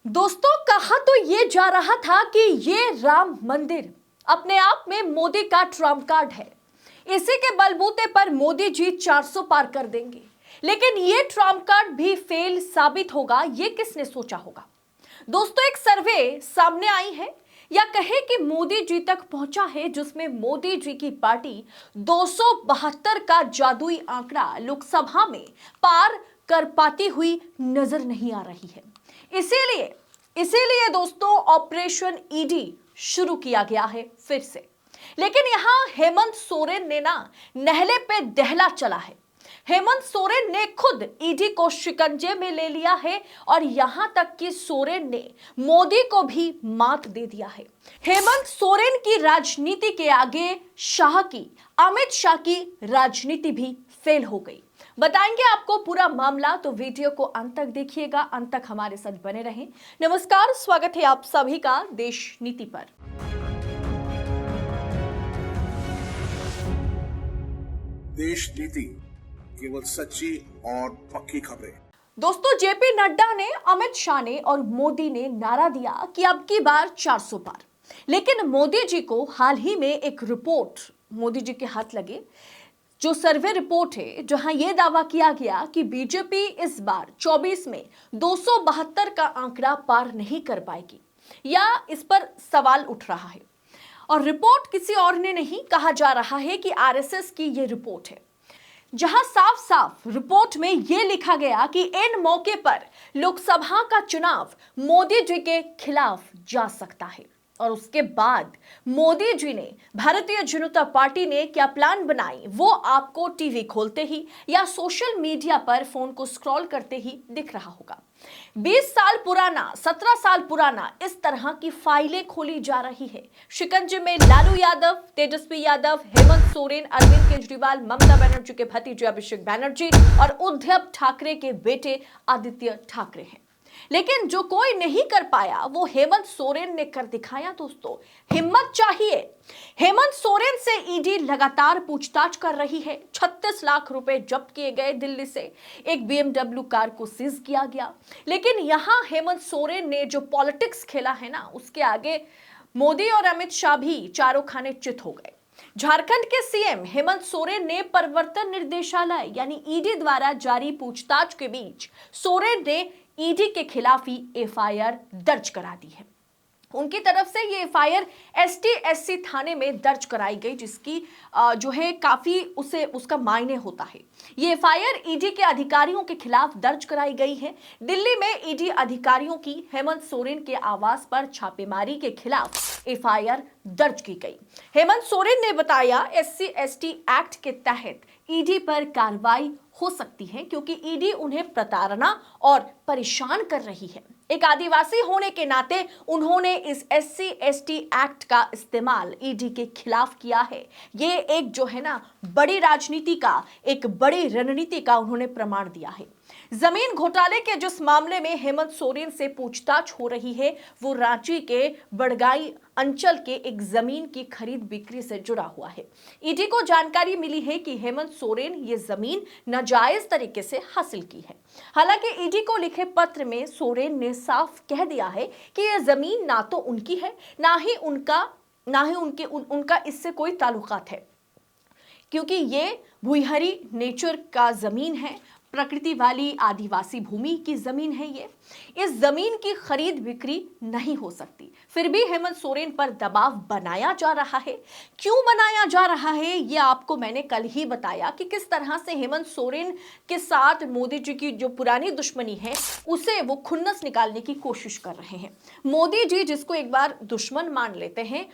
दोस्तों, कहा तो ये जा रहा था कि ये राम मंदिर अपने आप में मोदी का ट्रम्प कार्ड है। इसी के बलबूते पर मोदी जी 400 पार कर देंगे। लेकिन ये ट्रम्प कार्ड भी फेल साबित होगा, ये किसने सोचा होगा। दोस्तों, एक सर्वे सामने आई है, या कहे कि मोदी जी तक पहुंचा है, जिसमें मोदी जी की पार्टी 272 का जादुई आंकड़ा लोकसभा में पार कर पाती हुई नजर नहीं आ रही है। इसीलिए इसीलिए दोस्तों, ऑपरेशन ईडी शुरू किया गया है फिर से। लेकिन यहां हेमंत सोरेन ने ना नहले पे दहला चला है। हेमंत सोरेन ने खुद ईडी को शिकंजे में ले लिया है और यहां तक कि सोरेन ने मोदी को भी मात दे दिया है। हेमंत सोरेन की राजनीति के आगे अमित शाह की राजनीति भी फेल हो गई। बताएंगे आपको पूरा मामला, तो वीडियो को अंत तक देखिएगा, अंत तक हमारे साथ बने रहें। नमस्कार, स्वागत है आप सभी का देश नीति पर। देश नीति, केवल सच्ची और पक्की खबरें। दोस्तों, जेपी नड्डा ने, अमित शाह ने और मोदी ने नारा दिया कि अब की बार 400 पार। लेकिन मोदी जी को हाल ही में एक रिपोर्ट मोदी जी के हाथ लगे, जो सर्वे रिपोर्ट है, जहां यह दावा किया गया कि बीजेपी इस बार 24 में 272 का आंकड़ा पार नहीं कर पाएगी, या इस पर सवाल उठ रहा है। और रिपोर्ट किसी और ने नहीं, कहा जा रहा है कि आरएसएस की यह रिपोर्ट है, जहां साफ साफ रिपोर्ट में यह लिखा गया कि इन मौके पर लोकसभा का चुनाव मोदी जी के खिलाफ जा सकता है। और उसके बाद मोदी जी ने, भारतीय जनता पार्टी ने क्या प्लान बनाई, वो आपको टीवी खोलते ही या सोशल मीडिया पर फोन को स्क्रॉल करते ही दिख रहा होगा। 20 साल पुराना, 17 साल पुराना इस तरह की फाइलें खोली जा रही है। शिकंजे में लालू यादव, तेजस्वी यादव, हेमंत सोरेन, अरविंद केजरीवाल, ममता बनर्जी के भतीजे अभिषेक बनर्जी और उद्धव ठाकरे के बेटे आदित्य ठाकरे हैं। लेकिन जो कोई नहीं कर पाया, वो हेमंत सोरेन ने कर दिखाया। दोस्तों, हिम्मत चाहिए। हेमंत सोरेन से ईडी लगातार पूछताछ कर रही है। 36 लाख रुपए जब्त किए गए दिल्ली से, एक बीएमडब्ल्यू कार को सीज किया गया। लेकिन यहां हेमंत सोरेन ने जो पॉलिटिक्स खेला है ना, उसके आगे मोदी और अमित शाह भी चारों खाने चित हो गए। झारखंड के सीएम हेमंत सोरेन ने प्रवर्तन निर्देशालय यानी ईडी द्वारा जारी पूछताछ के बीच सोरेन ने ईडी के खिलाफ ही एफआईआर दर्ज करा दी है। उनकी तरफ से ये एफआईआर एसटी/एससी थाने में दर्ज कराई गई, जिसकी जो है काफी उसका मायने होता है। ये एफआईआर ईडी के अधिकारियों के खिलाफ दर्ज कराई गई है। दिल्ली में ईडी अधिकारियों की हेमंत सोरेन के आवास पर छापेमारी के खिलाफ एफआईआर दर्ज की गई। हेमंत सोरेन ने बताया, SC/ST एक्ट के तहत ईडी पर कार्रवाई हो सकती है, क्योंकि ईडी उन्हें प्रताड़ना और परेशान कर रही है। एक आदिवासी होने के नाते उन्होंने इस SC/ST एक्ट का इस्तेमाल ईडी के खिलाफ किया है। ये एक जो है ना, बड़ी राजनीति का, एक बड़ी रणनीति का उन्होंने प्रमाण दिया है। जमीन घोटाले के जिस मामले में हेमंत सोरेन से पूछताछ हो रही है, वो रांची के बड़गाई अंचल के एक जमीन की खरीद बिक्री से जुड़ा हुआ है। ईडी को जानकारी मिली है कि हेमंत सोरेन ये जमीन नाजायज तरीके से हासिल की है। हालांकि ईडी को लिखे पत्र में सोरेन ने साफ कह दिया है कि यह जमीन ना तो उनकी है, ना ही उनका इससे कोई ताल्लुकात है, क्योंकि ये भुईहरी नेचर का जमीन है, प्रकृति वाली आदिवासी भूमि की जमीन है। ये इस जमीन की खरीद बिक्री नहीं हो सकती। फिर भी हेमंत सोरेन पर दबाव बनाया जा रहा है। क्यों बनाया जा रहा है, ये आपको मैंने कल ही बताया कि किस तरह से हेमंत सोरेन के साथ मोदी जी की जो पुरानी दुश्मनी है, उसे वो खुन्नस निकालने की कोशिश कर रहे हैं। मोदी जी जिसको एक बार दुश्मन मान लेते हैं,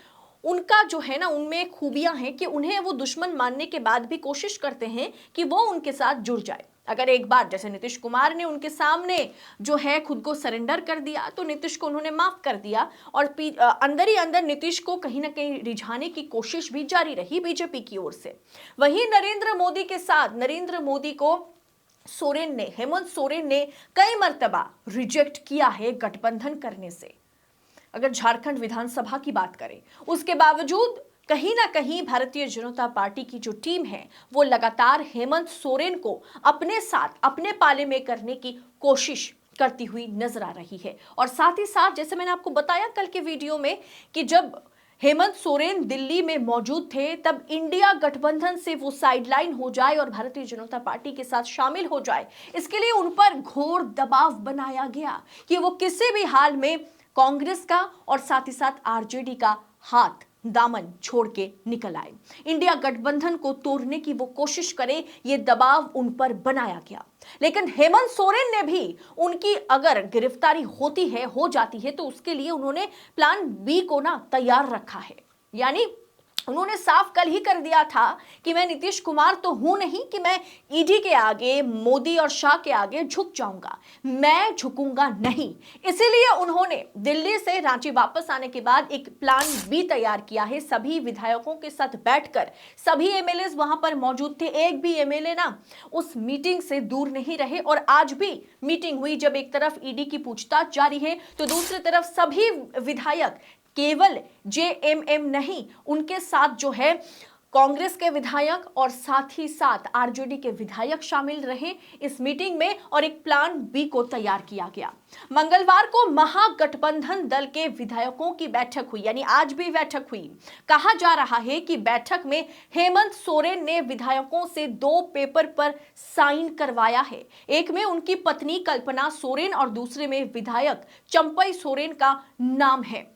उनका जो है ना, उनमें खूबियां हैं कि उन्हें वो दुश्मन मानने के बाद भी कोशिश करते हैं कि वो उनके साथ जुड़ जाए। अगर एक बार जैसे नीतीश कुमार ने उनके सामने जो है खुद को सरेंडर कर दिया, तो नीतीश को उन्होंने माफ कर दिया, और अंदर ही अंदर नीतीश को कहीं ना कहीं रिझाने की कोशिश भी जारी रही बीजेपी की ओर से। वहीं नरेंद्र मोदी के साथ, नरेंद्र मोदी को हेमंत सोरेन ने कई मर्तबा रिजेक्ट किया है गठबंधन करने से। अगर झारखंड विधानसभा की बात करें, उसके बावजूद कहीं ना कहीं भारतीय जनता पार्टी की जो टीम है, वो लगातार हेमंत सोरेन को अपने साथ, अपने पाले में करने की कोशिश करती हुई नजर आ रही है। और साथ ही साथ जैसे मैंने आपको बताया कल के वीडियो में कि जब हेमंत सोरेन दिल्ली में मौजूद थे तब इंडिया गठबंधन से वो साइडलाइन हो जाए और भारतीय जनता पार्टी के साथ शामिल हो जाए, इसके लिए उन पर घोर दबाव बनाया गया कि वो किसी भी हाल में कांग्रेस का और साथ ही साथ आरजेडी का हाथ दामन छोड़ के निकल आए, इंडिया गठबंधन को तोड़ने की वो कोशिश करे, ये दबाव उन पर बनाया गया। लेकिन हेमंत सोरेन ने भी उनकी अगर गिरफ्तारी होती है, हो जाती है, तो उसके लिए उन्होंने प्लान बी को ना तैयार रखा है। यानी उन्होंने साफ कल ही कर दिया था कि मैं नीतीश कुमार तो हूं नहीं कि मैं ईडी के आगे, मोदी और शाह के आगे झुक जाऊंगा, मैं झुकूंगा नहीं। इसीलिए उन्होंने दिल्ली से रांची वापस आने के बाद एक प्लान बी तैयार किया है। सभी विधायकों के साथ बैठकर सभी एमएलए वहां पर मौजूद थे, एक भी एमएलए ना उस मीटिंग से दूर नहीं रहे। और आज भी मीटिंग हुई, जब एक तरफ ईडी की पूछताछ जारी है तो दूसरी तरफ सभी विधायक, केवल जेएमएम नहीं, उनके साथ जो है कांग्रेस के विधायक और साथ ही साथ आरजेडी के विधायक शामिल रहे इस मीटिंग में और एक प्लान बी को तैयार किया गया। मंगलवार को महागठबंधन दल के विधायकों की बैठक हुई, यानी आज भी बैठक हुई। कहा जा रहा है कि बैठक में हेमंत सोरेन ने विधायकों से 2 पेपर पर साइन करवाया है। एक में उनकी पत्नी कल्पना सोरेन और दूसरे में विधायक चंपई सोरेन का नाम है।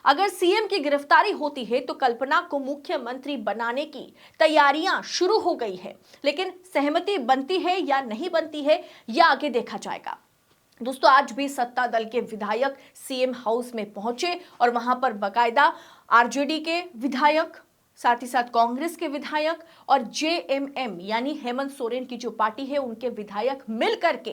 अगर सीएम की गिरफ्तारी होती है तो कल्पना को मुख्यमंत्री बनाने की तैयारियां शुरू हो गई है, लेकिन सहमति बनती है या नहीं बनती है यह आगे देखा जाएगा। दोस्तों, आज भी सत्ता दल के विधायक सीएम हाउस में पहुंचे और वहां पर बाकायदा आरजेडी के विधायक, साथ ही साथ कांग्रेस के विधायक और जेएमएम यानी हेमंत सोरेन की जो पार्टी है उनके विधायक मिल करके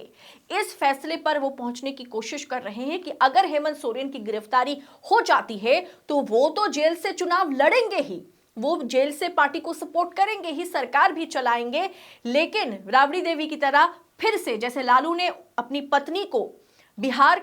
इस फैसले पर वो पहुंचने की कोशिश कर रहे हैं कि अगर हेमंत सोरेन की गिरफ्तारी हो जाती है तो वो तो जेल से चुनाव लड़ेंगे ही, वो जेल से पार्टी को सपोर्ट करेंगे ही, सरकार भी चलाएंगे, लेकिन राबड़ी देवी की तरह फिर से जैसे लालू ने अपनी पत्नी को बिहार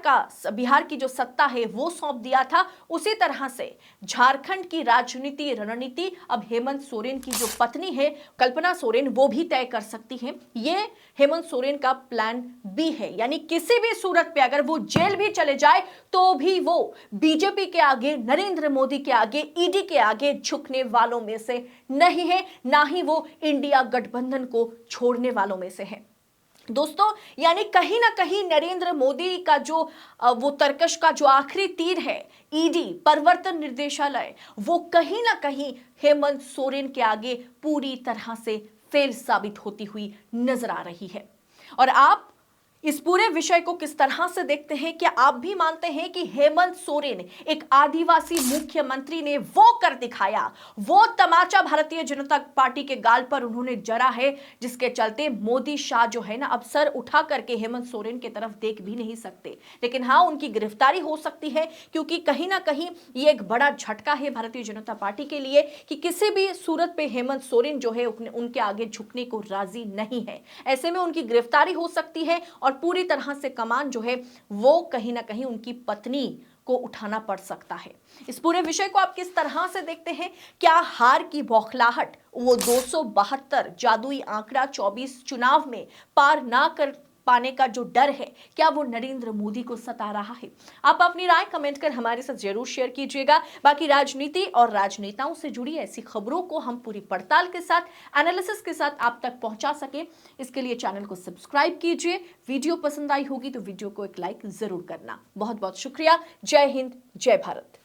की जो सत्ता है वो सौंप दिया था, उसी तरह से झारखंड की राजनीति रणनीति अब हेमंत सोरेन की जो पत्नी है कल्पना सोरेन वो भी तय कर सकती है। ये हेमंत सोरेन का प्लान बी है, यानी किसी भी सूरत पे अगर वो जेल भी चले जाए तो भी वो बीजेपी के आगे, नरेंद्र मोदी के आगे, ईडी के आगे झुकने वालों में से नहीं है, ना ही वो इंडिया गठबंधन को छोड़ने वालों में से है। दोस्तों, यानी कहीं ना कहीं नरेंद्र मोदी का जो वो तरकश का जो आखिरी तीर है, ईडी प्रवर्तन निर्देशालय, वो कहीं ना कहीं हेमंत सोरेन के आगे पूरी तरह से फेल साबित होती हुई नजर आ रही है। और आप इस पूरे विषय को किस तरह से देखते हैं? क्या आप भी मानते हैं कि हेमंत सोरेन एक आदिवासी मुख्यमंत्री ने वो कर दिखाया, वो तमाचा भारतीय जनता पार्टी के गाल पर उन्होंने जरा है, जिसके चलते मोदी शाह जो है ना अब सर उठा करके हेमंत सोरेन की तरफ देख भी नहीं सकते। लेकिन हाँ, उनकी गिरफ्तारी हो सकती है क्योंकि कहीं ना कहीं ये एक बड़ा झटका है भारतीय जनता पार्टी के लिए कि किसी भी सूरत पे हेमंत सोरेन जो है उनके आगे झुकने को राजी नहीं है। ऐसे में उनकी गिरफ्तारी हो सकती है और पूरी तरह से कमान जो है वो कहीं ना कहीं उनकी पत्नी को उठाना पड़ सकता है। इस पूरे विषय को आप किस तरह से देखते हैं? क्या हार की बौखलाहट, वो 272 जादुई आंकड़ा 24 चुनाव में पार ना कर पाने का जो डर है, क्या वो नरेंद्र मोदी को सता रहा है? आप अपनी राय कमेंट कर हमारे साथ जरूर शेयर कीजिएगा। बाकी राजनीति और राजनेताओं से जुड़ी ऐसी खबरों को हम पूरी पड़ताल के साथ, एनालिसिस के साथ आप तक पहुंचा सके, इसके लिए चैनल को सब्सक्राइब कीजिए। वीडियो पसंद आई होगी तो वीडियो को एक लाइक जरूर करना। बहुत बहुत शुक्रिया। जय हिंद, जय भारत।